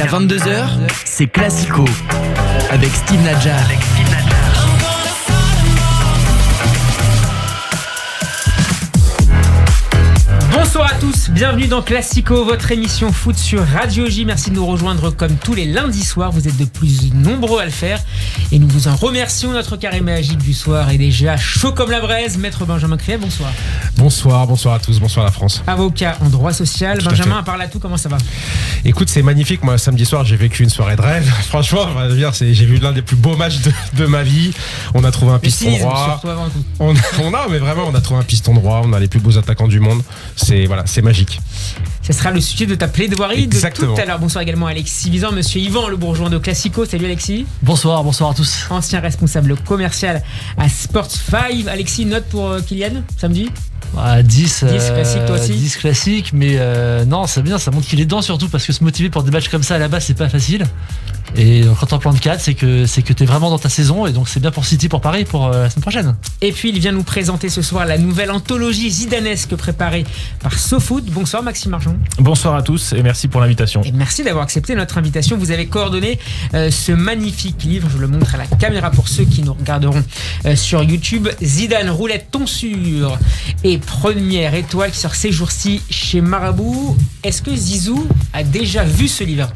Jusqu'à 22h, c'est Classico avec Steve Nadjar. Bonsoir à tous, bienvenue dans Classico, votre émission foot sur Radio J. Merci de nous rejoindre comme tous les lundis soirs. Vous êtes de plus nombreux à le faire et nous vous en remercions. Notre carré magique du soir est déjà chaud comme la braise. Maître Benjamin Criet, bonsoir. Bonsoir à tous, bonsoir la France. Avocat en droit social. Tout Benjamin, à part là tout, comment ça va? Écoute, c'est magnifique. Moi, samedi soir, j'ai vécu une soirée de rêve. Franchement, j'ai vu l'un des plus beaux matchs de ma vie. On a trouvé un piston droit. On a trouvé un piston droit. On a les plus beaux attaquants du monde. C'est magique. Ce sera le sujet de ta plaidoirie de tout à l'heure. Bonsoir également à Alexis Vizan, monsieur Yvan Le Bourgeois de Classico. Salut Alexis. Bonsoir à tous. Ancien responsable commercial à Sports 5. Alexis, note pour Kylian samedi? 10 classique, toi aussi. 10 classique, mais non, c'est bien, ça montre qu'il est dedans surtout parce que se motiver pour des matchs comme ça à la base c'est pas facile. Et quand t'es en plan de 4, c'est que t'es vraiment dans ta saison et donc c'est bien pour City, pour Paris, pour la semaine prochaine. Et puis il vient nous présenter ce soir la nouvelle anthologie zidanesque préparée par SoFoot. Bonsoir Maxime Argent. Bonsoir à tous et merci pour l'invitation. Et merci d'avoir accepté notre invitation. Vous avez coordonné ce magnifique livre, je le montre à la caméra pour ceux qui nous regarderont sur YouTube. Zidane, roulette tonsure et première étoile qui sort ces jours-ci chez Marabout. Est-ce que Zizou a déjà vu ce livre?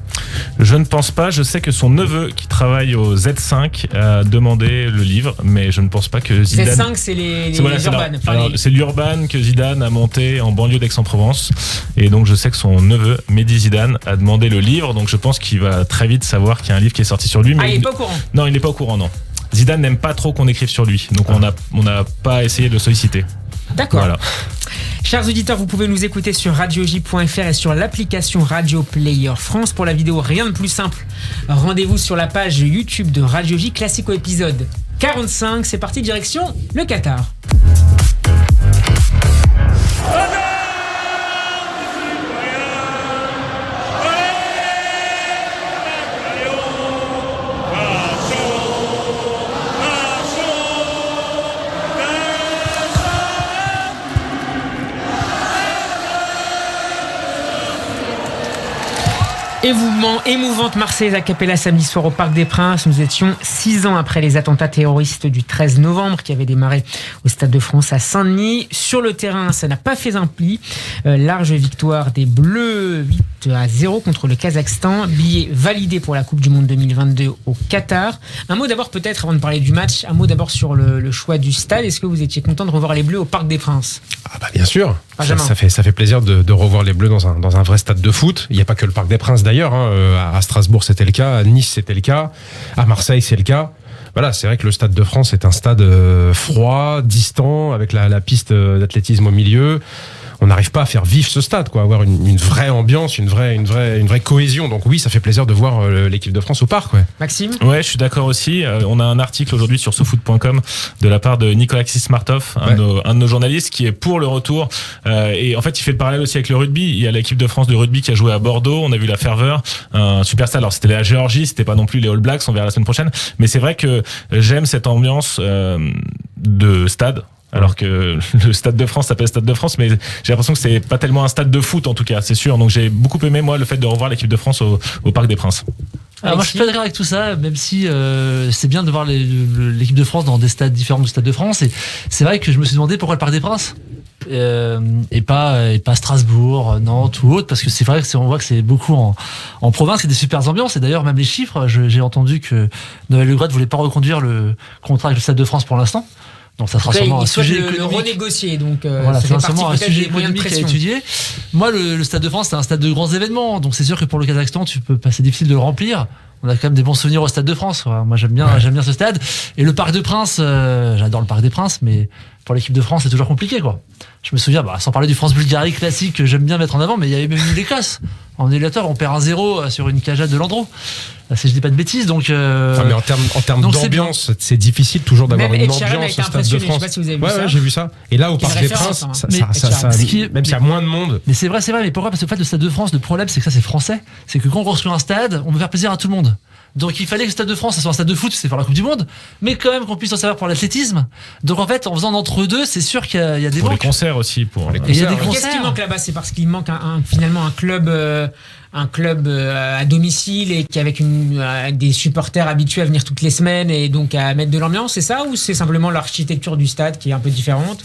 Je ne pense pas, je sais que son neveu qui travaille au Z5 a demandé le livre, mais je ne pense pas que Zidane... Z5 c'est les Urban. C'est l'Urban que Zidane a monté en banlieue d'Aix-en-Provence et donc je sais que son neveu Mehdi Zidane a demandé le livre, donc je pense qu'il va très vite savoir qu'il y a un livre qui est sorti sur lui. Mais il n'est pas au courant? Non, il n'est pas au courant, non. Zidane n'aime pas trop qu'on écrive sur lui, donc on n'a pas essayé de le solliciter. D'accord. Voilà. Chers auditeurs, vous pouvez nous écouter sur radioj.fr et sur l'application Radio Player France. Pour la vidéo, rien de plus simple. Rendez-vous sur la page YouTube de Radio J, Classico épisode 45. C'est parti, direction le Qatar. Émouvante Marseillaise a cappella samedi soir au Parc des Princes. Nous étions 6 ans après les attentats terroristes du 13 novembre qui avaient démarré au Stade de France à Saint-Denis. Sur le terrain, ça n'a pas fait un pli. Large victoire des Bleus 8-0 contre le Kazakhstan. Billet validé pour la Coupe du Monde 2022 au Qatar. Un mot d'abord peut-être avant de parler du match, un mot d'abord sur le choix du stade. Est-ce que vous étiez content de revoir les Bleus au Parc des Princes? Bien sûr. Ça fait plaisir de revoir les Bleus dans un vrai stade de foot. Il n'y a pas que le Parc des Princes d'ailleurs. À Strasbourg c'était le cas, à Nice c'était le cas, à Marseille c'est le cas. Voilà, c'est vrai que le Stade de France est un stade froid, distant, avec la piste d'athlétisme au milieu. On n'arrive pas à faire vivre ce stade, avoir une vraie ambiance, une vraie cohésion. Donc oui, ça fait plaisir de voir l'équipe de France au parc. Ouais. Maxime ? Ouais, je suis d'accord aussi. On a un article aujourd'hui sur sofoot.com de la part de Nicolas Smartov, un de nos journalistes, qui est pour le retour. Et en fait, il fait le parallèle aussi avec le rugby. Il y a l'équipe de France de rugby qui a joué à Bordeaux. On a vu la ferveur, un super stade. Alors c'était la Géorgie, c'était pas non plus les All Blacks. On verra la semaine prochaine. Mais c'est vrai que j'aime cette ambiance de stade. Alors que le Stade de France s'appelle Stade de France, mais j'ai l'impression que c'est pas tellement un stade de foot en tout cas, c'est sûr. Donc j'ai beaucoup aimé moi le fait de revoir l'équipe de France au Parc des Princes. Alors moi je suis pas d'accord avec tout ça, même si c'est bien de voir l'équipe de France dans des stades différents du Stade de France. Et c'est vrai que je me suis demandé pourquoi le Parc des Princes et pas Strasbourg, Nantes ou autre, parce que c'est vrai que on voit que c'est beaucoup en province, c'est des super ambiances. Et d'ailleurs même les chiffres, j'ai entendu que Noël Le Graët voulait pas reconduire le contrat avec le Stade de France pour l'instant. Donc ça sera sûrement un sujet économique. Le renégocier, donc voilà, c'est sûrement un sujet économique à étudier. Moi, le Stade de France, c'est un stade de grands événements, donc c'est sûr que pour le Kazakhstan, c'est difficile de le remplir. On a quand même des bons souvenirs au Stade de France. Moi, j'aime bien ce stade. Et le Parc des Princes, j'adore le Parc des Princes, mais pour l'équipe de France, c'est toujours compliqué, Je me souviens, sans parler du France-Bulgarie classique que j'aime bien mettre en avant, mais il y avait même eu l'Écosse. En éliminatoire, on perd 1-0 sur une cagade de Landreau. Si je dis pas de bêtises, donc. Mais en termes d'ambiance, c'est difficile toujours d'avoir une ambiance au Stade de France. Je sais pas si vous avez vu ça. Ouais, j'ai vu ça. Et là, au Parc des Princes, même s'il y a moins de monde. Mais c'est vrai. Mais pourquoi ? Parce que le Stade de France, le problème, c'est que ça, c'est français. C'est que quand on construit un stade, on veut faire plaisir à tout le monde. Donc il fallait que le Stade de France, ça soit un stade de foot, c'est pour la Coupe du Monde, mais quand même qu'on puisse en servir pour l'athlétisme. Donc en fait, en faisant d'entre-deux, c'est sûr qu'il y a des pour manques. Les concerts aussi. Pour les concerts. Il y a des concerts. Qu'est-ce qui manque là-bas ? C'est parce qu'il manque finalement un club à domicile et qui avec des supporters habitués à venir toutes les semaines et donc à mettre de l'ambiance, c'est ça ? Ou c'est simplement l'architecture du stade qui est un peu différente ?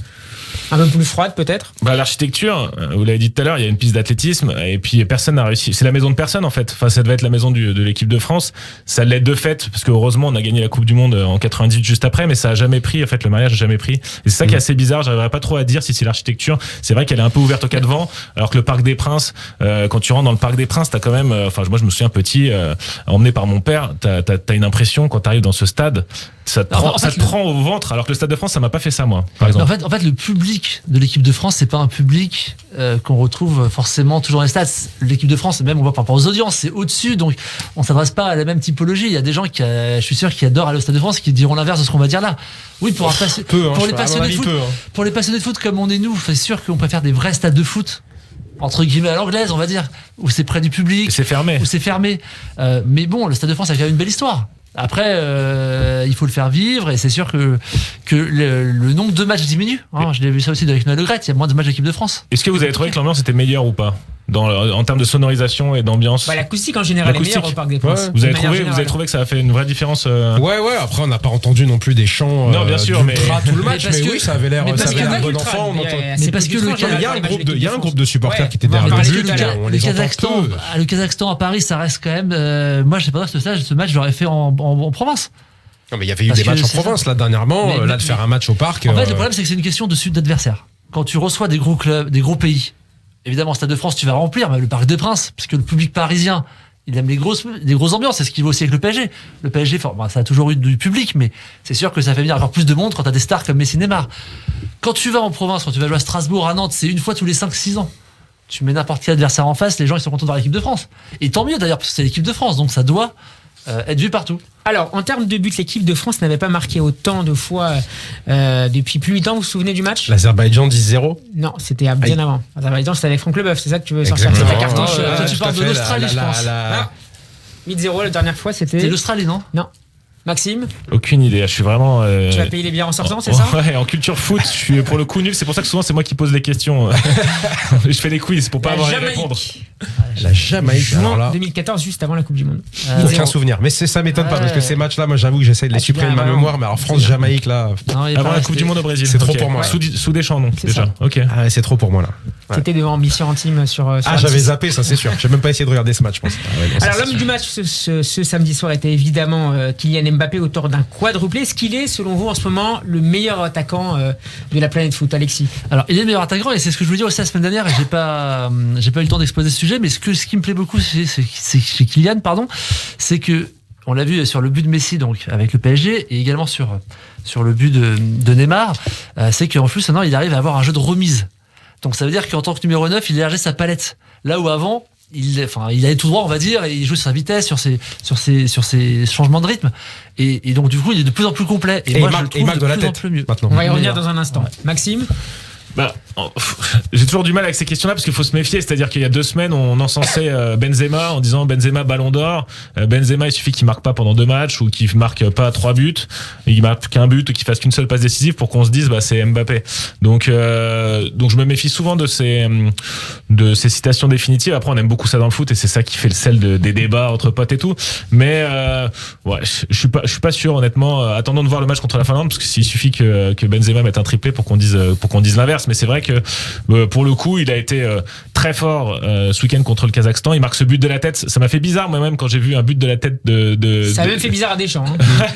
Un peu plus froide peut-être. L'architecture, vous l'avez dit tout à l'heure, il y a une piste d'athlétisme et puis personne n'a réussi. C'est la maison de personne en fait. Enfin, ça devait être la maison de l'équipe de France. Ça l'est de fait parce que heureusement on a gagné la Coupe du Monde en 98 juste après, mais ça a jamais pris. En fait, le mariage a jamais pris. Et c'est ça qui est assez bizarre. J'arriverais pas trop à dire si c'est l'architecture. C'est vrai qu'elle est un peu ouverte aux quatre vents, alors que le Parc des Princes, quand tu rentres dans le Parc des Princes, t'as quand même. Enfin, moi je me souviens petit, emmené par mon père, t'as une impression quand t'arrives dans ce stade. Ça te prend au ventre, alors que le Stade de France, ça m'a pas fait ça, moi, par exemple. En fait, le public de l'équipe de France, c'est pas un public qu'on retrouve forcément toujours dans les stades. L'équipe de France, même on voit par rapport aux audiences, c'est au-dessus, donc on s'adresse pas à la même typologie. Il y a des gens je suis sûr, qui adorent aller au Stade de France, qui diront l'inverse de ce qu'on va dire là. Oui, pour les passionnés de foot, pour les passionnés de foot comme on est nous, c'est sûr qu'on préfère des vrais stades de foot. Entre guillemets à l'anglaise, on va dire, où c'est près du public, c'est fermé. Où c'est fermé. Mais bon, le Stade de France a quand même une belle histoire. Après, il faut le faire vivre et c'est sûr que le nombre de matchs diminue. Je l'ai vu ça aussi avec Noël Le Graët, il y a moins de matchs d'équipe de France. Est-ce que vous avez trouvé que l'ambiance était meilleure ou pas en termes de sonorisation et d'ambiance? L'acoustique en général est meilleure au Parc des Princes. Vous avez trouvé que ça a fait une vraie différence Ouais, après on n'a pas entendu non plus des chants non, bien sûr, mais tout le match, mais oui, ça avait l'air un bon enfant. Mais parce que il y a un groupe de supporters qui était derrière le but. Le Kazakhstan à Paris, ça reste quand même. Moi, je sais pas que ce match, je l'aurais fait en province. Non, mais il y avait eu des matchs en province là dernièrement. Là, de faire un match au parc. En fait, le problème, c'est que c'est une question de sud d'adversaire. Quand tu reçois des gros clubs, des gros pays, évidemment, Stade de France, tu vas remplir, mais le Parc des Princes, puisque le public parisien, il aime les grosses ambiances. C'est ce qu'il veut aussi avec le PSG. Le PSG, ça a toujours eu du public, mais c'est sûr que ça fait venir encore plus de monde quand t'as des stars comme Messi, Neymar. Quand tu vas en province, quand tu vas jouer à Strasbourg, à Nantes, c'est une fois tous les 5-6 ans. Tu mets n'importe quel adversaire en face, les gens ils sont contents de voir l'équipe de France. Et tant mieux d'ailleurs, parce que c'est l'équipe de France, donc ça doit être vu partout. Alors, en termes de buts, l'équipe de France n'avait pas marqué autant de fois depuis plus de 8 ans. Vous vous souvenez du match ? L'Azerbaïdjan 10-0 ? Non, c'était bien avant. L'Azerbaïdjan, c'était avec Franck Leboeuf, c'est ça que tu veux sortir ? Exactement. C'est ta cartouche. Toi, tu parles de l'Australie, je pense. 8-0, la dernière fois, c'était l'Australie, non ? Non. Maxime ? Aucune idée, je suis vraiment. Tu vas payer les bières en sortant, c'est ça ? Ouais, en culture foot, je suis pour le coup nul, c'est pour ça que souvent c'est moi qui pose les questions. Je fais des quiz pour pas avoir à répondre. La Jamaïque, juin 2014, juste avant la Coupe du Monde. Aucun souvenir, mais ça m'étonne pas parce que ces matchs-là, moi j'avoue que j'essaie de les supprimer de ma mémoire, mais alors France-Jamaïque là. Avant la Coupe du Monde au Brésil. C'est trop pour moi. Sous Deschamps, donc déjà. Ok. C'est trop pour moi là. C'était devant Ambition Intime sur j'avais zappé, ça c'est sûr. J'ai même pas essayé de regarder ce match, je pense. Alors l'homme du match ce samedi soir était évidemment Kylian Mbappé, auteur d'un quadruplé. Est-ce qu'il est, selon vous, en ce moment, le meilleur attaquant de la planète foot, Alexis ? Alors, il est le meilleur attaquant, et c'est ce que je voulais dire aussi la semaine dernière, et j'ai pas eu le temps d'exposer ce sujet, mais ce qui me plaît beaucoup chez Kylian, c'est que, on l'a vu sur le but de Messi, donc, avec le PSG, et également sur le but de Neymar, c'est qu'en plus, maintenant, il arrive à avoir un jeu de remise. Donc, ça veut dire qu'en tant que numéro 9, il élargit sa palette. Là où avant, il allait tout droit, on va dire, et il joue sur sa vitesse, sur ses changements de rythme. Et donc, du coup, il est de plus en plus complet. Et moi, je le trouve de plus en plus mieux. On va y revenir dans un instant. Ouais. Maxime ? J'ai toujours du mal avec ces questions-là parce qu'il faut se méfier. C'est-à-dire qu'il y a 2 semaines, on encensait Benzema en disant Benzema Ballon d'Or. Benzema, il suffit qu'il marque pas pendant 2 matchs ou qu'il marque pas 3 buts, et il marque qu'un but ou qu'il fasse qu'une seule passe décisive pour qu'on se dise c'est Mbappé. Donc je me méfie souvent de ces citations définitives. Après, on aime beaucoup ça dans le foot et c'est ça qui fait le sel des débats entre potes et tout. Mais je suis pas sûr honnêtement. Attendons de voir le match contre la Finlande parce que s'il suffit que Benzema mette un triplé pour qu'on dise l'inverse. Mais c'est vrai que pour le coup, il a été très fort ce week-end contre le Kazakhstan. Il marque ce but de la tête. Ça m'a fait bizarre moi-même quand j'ai vu un but de la tête ça a même fait bizarre à Deschamps.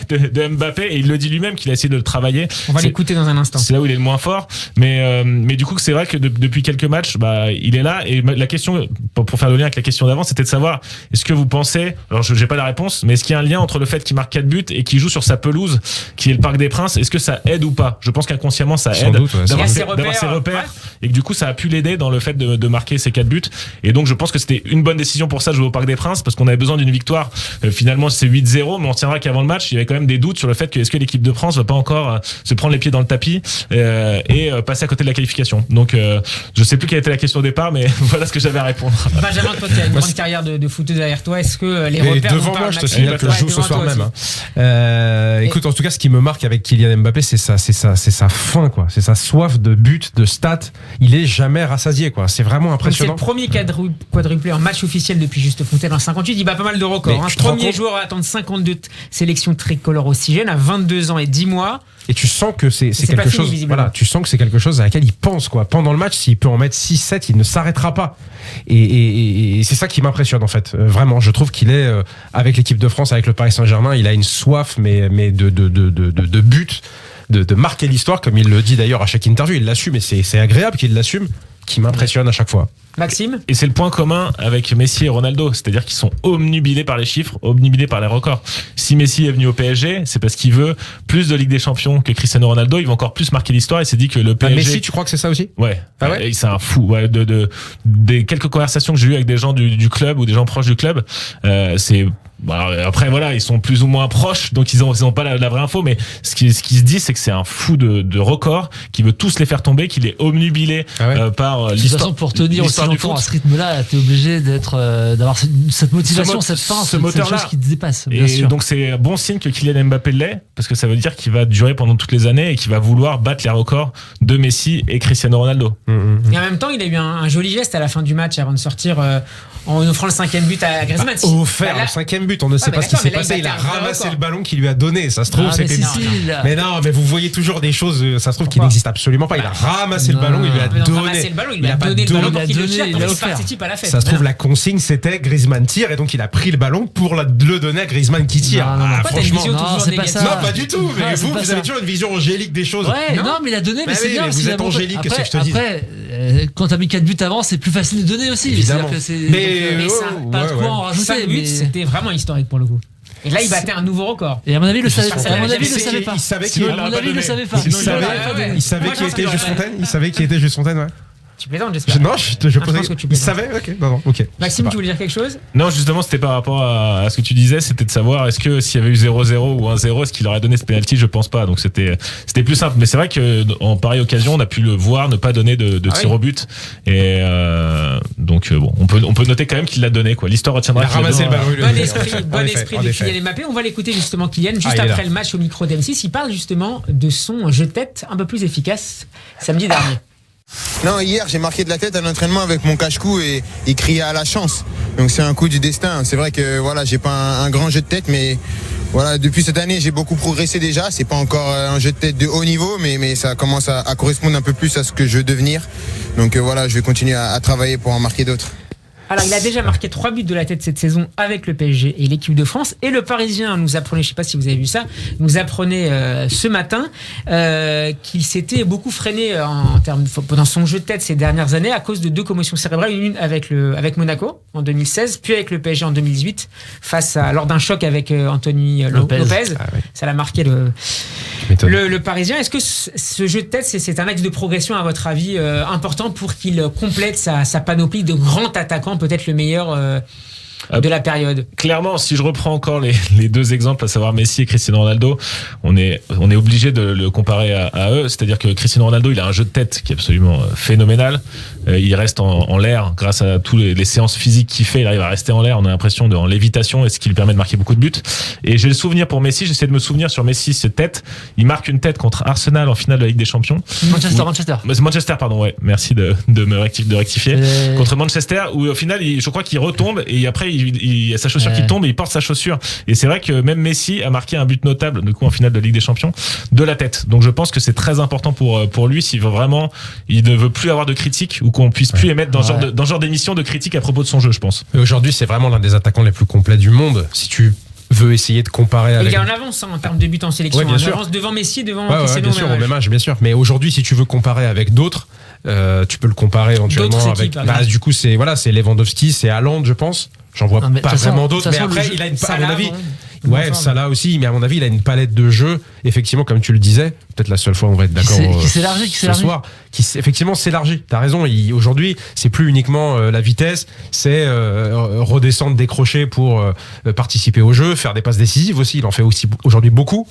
de Mbappé, et il le dit lui-même qu'il a essayé de le travailler. On va l'écouter dans un instant. C'est là où il est le moins fort. Mais du coup, c'est vrai que depuis quelques matchs, il est là. Et la question, pour faire le lien avec la question d'avant, c'était de savoir, est-ce que vous pensez, alors je n'ai pas la réponse, mais est-ce qu'il y a un lien entre le fait qu'il marque 4 buts et qu'il joue sur sa pelouse, qui est le Parc des Princes? Est-ce que ça aide ou pas? Je pense qu'inconsciemment, ça aide. Doute, d'avoir ses repères et que du coup ça a pu l'aider dans le fait de marquer ces 4 buts. Et donc je pense que c'était une bonne décision pour ça de jouer au Parc des Princes, parce qu'on avait besoin d'une victoire. Finalement c'est 8-0, mais on tiendra qu'avant le match il y avait quand même des doutes sur le fait que est-ce que l'équipe de France va pas encore se prendre les pieds dans le tapis et passer à côté de la qualification. Donc je sais plus quelle était la question au départ, mais voilà ce que j'avais à répondre. Benjamin, toi tu as une grande carrière de footeuse derrière toi, est-ce que les repères devant moi, je te signale que je joue ce soir même. Écoute, en tout cas, ce qui me marque avec Kylian Mbappé, c'est sa faim, quoi. C'est sa soif de but, de stats. Il est jamais rassasié, quoi. C'est vraiment impressionnant. C'est le premier quadruplé en match officiel depuis Juste Fontaine en 58. Il bat pas mal de records. Premier joueur à attendre 52 sélections tricolores aussi jeune, à 22 ans et 10 mois. Et tu sens que c'est quelque chose. Voilà, tu sens que c'est quelque chose à laquelle il pense, quoi. Pendant le match, s'il peut en mettre 6-7, il ne s'arrêtera pas. Et c'est ça qui m'impressionne, en fait. Vraiment, je trouve qu'il est avec l'équipe de France, avec le Paris Saint-Germain, il a une soif, mais de but, de marquer l'histoire, comme il le dit d'ailleurs à chaque interview. Il l'assume, et c'est agréable qu'il l'assume, qui m'impressionne à chaque fois. Maxime ? Et c'est le point commun avec Messi et Ronaldo, c'est-à-dire qu'ils sont omnubilés par les chiffres, omnubilés par les records. Si Messi est venu au PSG, c'est parce qu'il veut plus de Ligue des Champions que Cristiano Ronaldo. Il va encore plus marquer l'histoire. Il s'est dit que le PSG. Messi, tu crois que c'est ça aussi ? Ouais. Ah ouais. C'est un fou. Ouais, des quelques conversations que j'ai eues avec des gens du club ou des gens proches du club, c'est. Après voilà, ils sont plus ou moins proches, donc ils ont pas la vraie info, mais ce qui se dit, c'est que c'est un fou de record qui veut tous les faire tomber, qu'il est omnubilé par l'histoire. De toute façon, pour tenir aussi longtemps à ce rythme-là, t'es obligé d'avoir cette motivation, cette faim, ce moteur-là qui te dépasse. Bien sûr. Donc c'est bon signe que Kylian Mbappé l'est, parce que ça veut dire qu'il va durer pendant toutes les années et qu'il va vouloir battre les records de Messi et Cristiano Ronaldo. Et en même temps, il a eu un joli geste à la fin du match avant de sortir en offrant le 5e but à Griezmann. Offert le 5e but, on ne sait pas ce qui s'est passé. Il a ramassé le ballon qu'il lui a donné. Ça se trouve, c'était. Mais non, mais vous voyez toujours des choses. Ça se trouve qui n'existent absolument pas. Il a ramassé le ballon, il lui a donné. Il a donné le ballon pour qu'il le tire, pour qu'il participe à la fête. Ça se trouve, la consigne c'était Griezmann tire, et donc il a pris le ballon pour le donner à Griezmann qui tire. Franchement, non, c'est pas ça. Non, pas du tout. Mais vous avez toujours une vision angélique des choses. Ouais, non, mais il a donné, mais c'est bien. Vous êtes angélique, qu'est-ce que je te dis ? Après, quand t'as mis 4 buts avant, c'est plus facile de donner aussi. Évidemment. Mais ça, pas de quoi en rajouter. 5 buts, c'était vraiment historique pour le coup. Et là, il battait un nouveau record. Et à mon avis, il le savait pas. Il savait qui était Juste Fontaine. Il savait qui était Juste Fontaine, ouais. Tu plaisantes, j'espère. Non, je posais. Il savait, ok. Non, ok. Maxime, tu voulais dire quelque chose ? Non, justement, c'était par rapport à ce que tu disais, c'était de savoir est-ce que s'il y avait eu 0-0 ou 1-0, est-ce qu'il aurait donné ce penalty ? Je pense pas. Donc c'était plus simple. Mais c'est vrai que en pareille occasion, on a pu le voir ne pas donner de tir au but. Et donc bon, on peut noter quand même qu'il l'a donné, quoi. L'histoire retiendra. Il a ramassé le ballon. Bon esprit de Kylian Mbappé. On va l'écouter justement, Kylian, juste après le match au micro d'M6. Il parle justement de son jeu de tête un peu plus efficace samedi dernier. Non, hier j'ai marqué de la tête à l'entraînement avec mon cache-cou et il criait à la chance. Donc c'est un coup du destin. C'est vrai que voilà, j'ai pas un grand jeu de tête, mais voilà, depuis cette année j'ai beaucoup progressé déjà. C'est pas encore un jeu de tête de haut niveau, mais ça commence à correspondre un peu plus à ce que je veux devenir. Donc voilà, je vais continuer à travailler pour en marquer d'autres. Alors, il a déjà marqué 3 buts de la tête cette saison avec le PSG et l'équipe de France. Et le Parisien nous apprenait, je ne sais pas si vous avez vu ça, nous apprenait ce matin qu'il s'était beaucoup freiné dans son jeu de tête ces dernières années à cause de 2 commotions cérébrales. Une avec Monaco en 2016, puis avec le PSG en 2018, lors d'un choc avec Anthony Lopez. Ah, ouais. Ça l'a marqué le Parisien. Est-ce que ce jeu de tête, c'est un axe de progression, à votre avis, important pour qu'il complète sa panoplie de grands attaquants, peut-être le meilleur de la période? Clairement, si je reprends encore les 2 exemples, à savoir Messi et Cristiano Ronaldo, on est obligé de le comparer à eux. C'est-à-dire que Cristiano Ronaldo, il a un jeu de tête qui est absolument phénoménal. Il reste en l'air grâce à toutes les séances physiques qu'il fait. Il arrive à rester en l'air. On a l'impression en lévitation, et ce qui lui permet de marquer beaucoup de buts. Et j'ai le souvenir pour Messi, j'essaie de me souvenir sur Messi, cette tête. Il marque une tête contre Arsenal en finale de la Ligue des Champions. Manchester, pardon, ouais. Merci de rectifier. Contre Manchester, où au final, je crois qu'il retombe, et après, il y a sa chaussure qui tombe et il porte sa chaussure. Et c'est vrai que même Messi a marqué un but notable, du coup, en finale de Ligue des Champions, de la tête. Donc je pense que c'est très important pour lui, s'il veut vraiment, il ne veut plus avoir de critiques, ou qu'on puisse plus émettre dans ce genre d'émission de critiques à propos de son jeu, je pense. Et aujourd'hui, c'est vraiment l'un des attaquants les plus complets du monde. Si tu veux essayer de comparer avec... Il est en avance en termes de buts en sélection. Ouais, bien sûr. En avance devant Messi, devant Cristiano, bien sûr, au même âge, bien sûr. Mais aujourd'hui, si tu veux comparer avec d'autres, tu peux le comparer éventuellement avec... du coup, c'est Lewandowski, c'est Haaland, je pense. J'en vois pas vraiment d'autres, mais après, il a à mon avis... Ouais, Salah aussi, mais à mon avis, il a une palette de jeux, effectivement, comme tu le disais, peut-être la seule fois où on va être d'accord qui s'élargit ce soir, qui effectivement s'élargit. T'as raison, aujourd'hui, c'est plus uniquement la vitesse, c'est redescendre, décrocher pour participer au jeu, faire des passes décisives aussi. Il en fait aussi aujourd'hui beaucoup.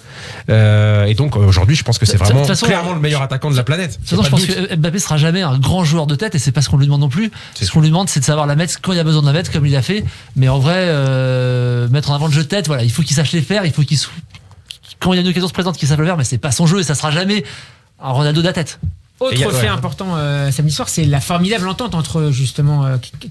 Et donc aujourd'hui, je pense que c'est vraiment clairement le meilleur attaquant de la planète. De toute façon, je pense que Mbappé sera jamais un grand joueur de tête, et c'est pas ce qu'on lui demande non plus. Ce qu'on lui demande, c'est de savoir la mettre quand il y a besoin de la mettre, comme il a fait. Mais en vrai, mettre en avant le jeu de tête, voilà, il faut qu'il sache les faire, il faut qu'il quand il y a une occasion se présente, qu'il sache le faire, mais c'est pas son jeu et ça sera jamais un Ronaldo de la tête. Autre fait important samedi soir, c'est la formidable entente entre justement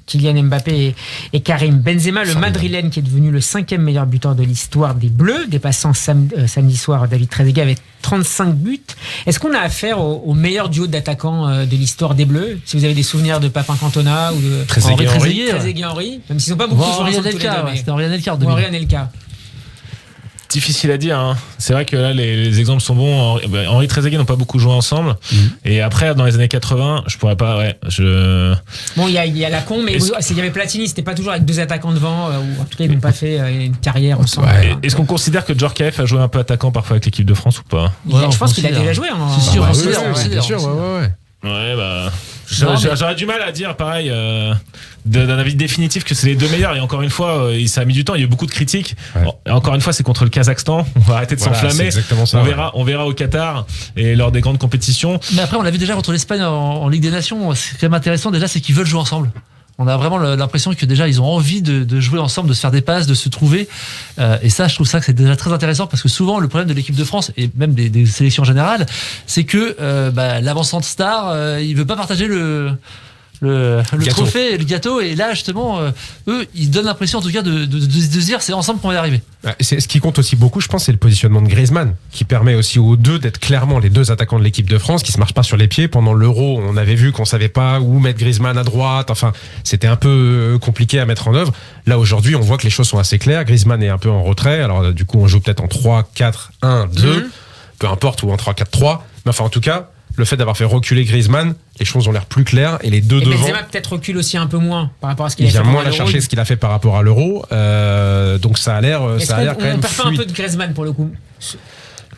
Kylian Mbappé et Karim Benzema, le Madrilène qui est devenu le 5e meilleur buteur de l'histoire des Bleus, dépassant samedi soir David Trezeguet avec 35 buts. Est-ce qu'on a affaire au meilleur duo d'attaquants de l'histoire des Bleus? Si vous avez des souvenirs de Papin Cantona ou de Trezeguet-Henry, même s'ils n'ont pas beaucoup joué ensemble tous les deux. C'était Henri Anelka. Difficile à dire, hein. C'est vrai que là les exemples sont bons. Henri Trezeguet n'ont pas beaucoup joué ensemble. Et après dans les années 80, je pourrais pas. Bon, il y a Lacombe, mais il y avait Platini, c'était pas toujours avec deux attaquants devant, ou en tout cas ils n'ont pas fait une carrière ensemble. Est-ce qu'on considère que Djorkaeff a joué un peu attaquant parfois avec l'équipe de France ou pas? Je pense qu'il a déjà joué. Bien sûr. Ouais, bah. J'aurais du mal à dire pareil d'un avis définitif que c'est les deux meilleurs, et encore une fois ça a mis du temps, il y a eu beaucoup de critiques. Encore une fois, c'est contre le Kazakhstan, on va arrêter de s'enflammer, on verra au Qatar et lors des grandes compétitions. Mais après on l'a vu déjà contre l'Espagne en Ligue des Nations. Ce qui est quand même intéressant déjà, c'est qu'ils veulent jouer ensemble. On a vraiment l'impression que déjà ils ont envie de jouer ensemble, de se faire des passes, de se trouver, et ça je trouve ça que c'est déjà très intéressant, parce que souvent le problème de l'équipe de France et même des sélections générales, c'est que l'avancante star il veut pas partager le trophée et le gâteau, et là justement eux ils donnent l'impression en tout cas de se dire c'est ensemble qu'on va y arriver. C'est ce qui compte aussi beaucoup, je pense, c'est le positionnement de Griezmann, qui permet aussi aux deux d'être clairement les deux attaquants de l'équipe de France, qui se marchent pas sur les pieds. Pendant l'Euro, on avait vu qu'on savait pas où mettre Griezmann à droite, enfin c'était un peu compliqué à mettre en œuvre. Là aujourd'hui, on voit que les choses sont assez claires. Griezmann est un peu en retrait, alors du coup on joue peut-être en 3-4-1-2, peu importe, ou en 3-4-3, mais enfin en tout cas le fait d'avoir fait reculer Griezmann, les choses ont l'air plus claires, et les deux devant. Benzema peut-être recule aussi un peu moins par rapport à ce qu'il a fait. Il vient moins la chercher ce qu'il a fait par rapport à l'Euro, donc ça a l'air quand même. On perd pas un peu de Griezmann pour le coup.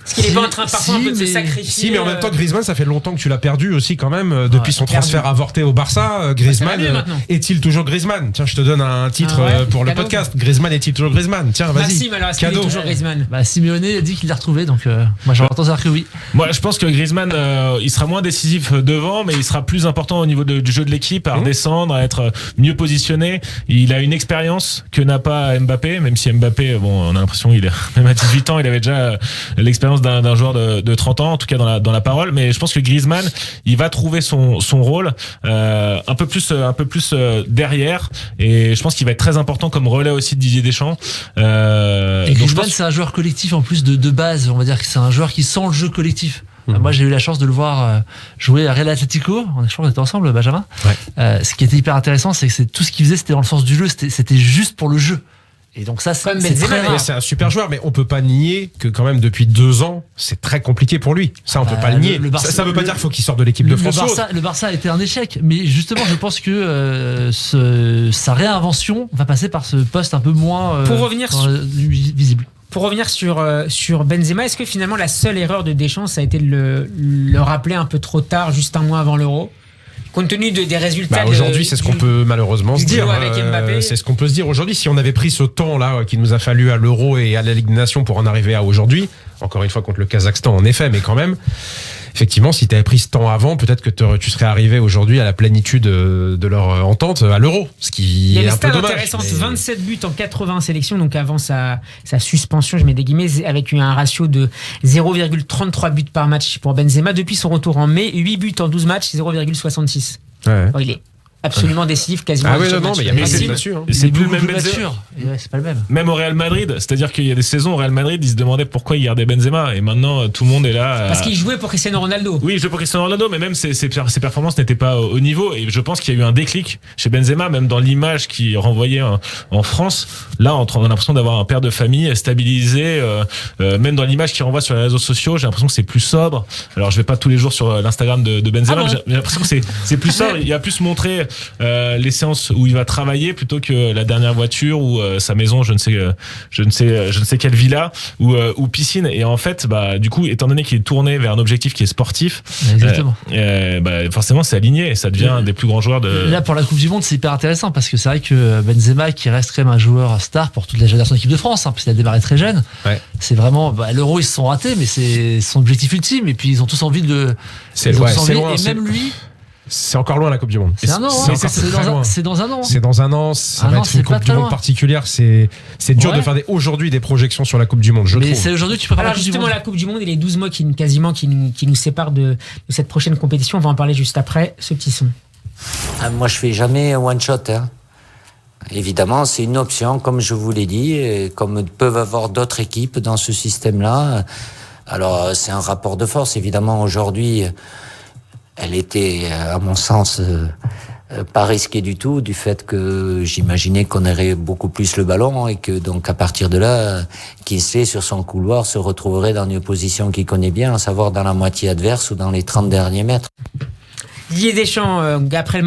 Est-ce qu'il est pas en train parfois un peu de se sacrifier? Si, mais en même temps, Griezmann, ça fait longtemps que tu l'as perdu aussi quand même, depuis son transfert avorté au Barça. Griezmann, est-il toujours Griezmann? Tiens, je te donne un titre pour le podcast. Griezmann est-il toujours Griezmann? Tiens, vas-y. Maxime, alors, est-ce qu'il est toujours Griezmann? Simeone a dit qu'il l'a retrouvé, donc moi j'aurais tendance à dire que oui. Moi, je pense que Griezmann, il sera moins décisif devant, mais il sera plus important au niveau du jeu de l'équipe, à redescendre, à être mieux positionné. Il a une expérience que n'a pas Mbappé, même si Mbappé, bon, on a l'impression qu'il même à 18 ans, il avait déjà l'expérience d'un joueur de 30 ans, en tout cas dans la parole. Mais je pense que Griezmann, il va trouver son rôle un peu plus derrière, et je pense qu'il va être très important comme relais aussi de Didier Deschamps. Et Griezmann, c'est un joueur collectif en plus de base. On va dire que c'est un joueur qui sent le jeu collectif. Moi, j'ai eu la chance de le voir jouer à Real Atlético. Je crois qu'on était ensemble, Benjamin. Ce qui était hyper intéressant, c'est que tout ce qu'il faisait, c'était dans le sens du jeu. C'était juste pour le jeu. Et donc ça, c'est très rare. C'est un super joueur, mais on peut pas nier que quand même depuis 2 ans, c'est très compliqué pour lui. Ça, on peut pas le nier. Ça veut pas dire qu'il faut qu'il sorte de l'équipe de France. Le Barça a été un échec, mais justement, je pense que sa réinvention va passer par ce poste un peu moins visible. Pour revenir sur Benzema, est-ce que finalement la seule erreur de Deschamps, ça a été de le rappeler un peu trop tard, juste un mois avant l'Euro? Compte tenu des résultats. Aujourd'hui, c'est ce qu'on peut malheureusement se dire. C'est ce qu'on peut se dire aujourd'hui. Si on avait pris ce temps-là qu'il nous a fallu à l'Euro et à la Ligue des Nations pour en arriver à aujourd'hui, encore une fois contre le Kazakhstan en effet, mais quand même, effectivement, si tu avais pris ce temps avant, peut-être que tu serais arrivé aujourd'hui à la plénitude de leur entente à l'Euro, ce qui est un peu dommage. Intéressante, 27 buts en 80 sélections, donc avant sa suspension, je mets des guillemets, avec un ratio de 0,33 buts par match pour Benzema. Depuis son retour en mai, 8 buts en 12 matchs, 0,66. Bon, il est absolument décisif, quasiment. Ah oui, non, mais il y a pas là-dessus. C'est plus le même Benzema. C'est pas le même. Même au Real Madrid, c'est-à-dire qu'il y a des saisons au Real Madrid, ils se demandaient pourquoi il gardait Benzema, et maintenant tout le monde est là. Parce qu'il jouait pour Cristiano Ronaldo. Oui, il jouait pour Cristiano Ronaldo, mais même ses performances n'étaient pas au niveau, et je pense qu'il y a eu un déclic chez Benzema, même dans l'image qu'il renvoyait en France. Là, on a l'impression d'avoir un père de famille stabilisé, même dans l'image qu'il renvoie sur les réseaux sociaux, j'ai l'impression que c'est plus sobre. Alors je vais pas tous les jours sur l'Instagram de Benzema, mais j'ai l'impression que c'est plus sobre, il a pu se montrer les séances où il va travailler plutôt que la dernière voiture ou sa maison, je ne sais quelle villa ou piscine. Et en fait, du coup, étant donné qu'il est tourné vers un objectif qui est sportif, exactement. Forcément, c'est aligné et ça devient un des plus grands joueurs de. Là, pour la Coupe du Monde, c'est hyper intéressant parce que c'est vrai que Benzema, qui reste quand même un joueur star pour toute la génération d'équipe de France, parce qu'il a démarré très jeune. Ouais. C'est vraiment l'Euro, ils se sont ratés, mais c'est son objectif ultime. Et puis ils ont tous envie de. C'est loin. Et même lui. C'est encore loin la Coupe du Monde. C'est un an. C'est dans un an. C'est dans un an. Ça va être une Coupe du Monde particulière. C'est dur de faire aujourd'hui des projections sur la Coupe du Monde, je trouve. Mais c'est aujourd'hui tu peux pas. Alors justement, la Coupe du Monde et les 12 mois qui nous séparent de cette prochaine compétition. On va en parler juste après ce petit son. Moi, je fais jamais one shot. Évidemment, c'est une option, comme je vous l'ai dit, et comme peuvent avoir d'autres équipes dans ce système-là. Alors, c'est un rapport de force. Évidemment, aujourd'hui, elle était, à mon sens, pas risquée du tout, du fait que j'imaginais qu'on aurait beaucoup plus le ballon et que, donc, à partir de là, Kingsley, sur son couloir, se retrouverait dans une position qu'il connaît bien, à savoir dans la moitié adverse ou dans les 30 derniers mètres. Didier Deschamps, après le